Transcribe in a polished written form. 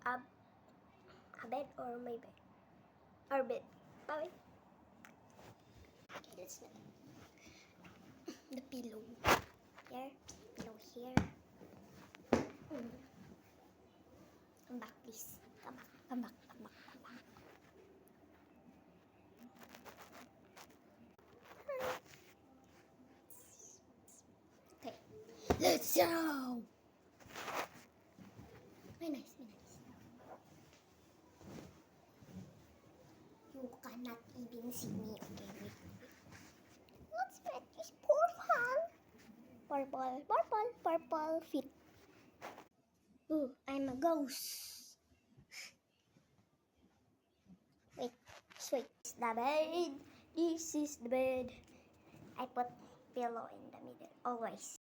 a, a bed or my bed? Our bed. Bye. Okay, let's not. The pillow. Here. Pillow here. Come back, please. Come back. Come back. Come back. Come back. Okay. Let's go. Very nice. Very nice. You cannot even see me. Okay, wait. What's that? This purple. Purple feet. Ooh, I'm a ghost. Wait, wait. This is the bed. This is the bed. I put pillow in the middle always.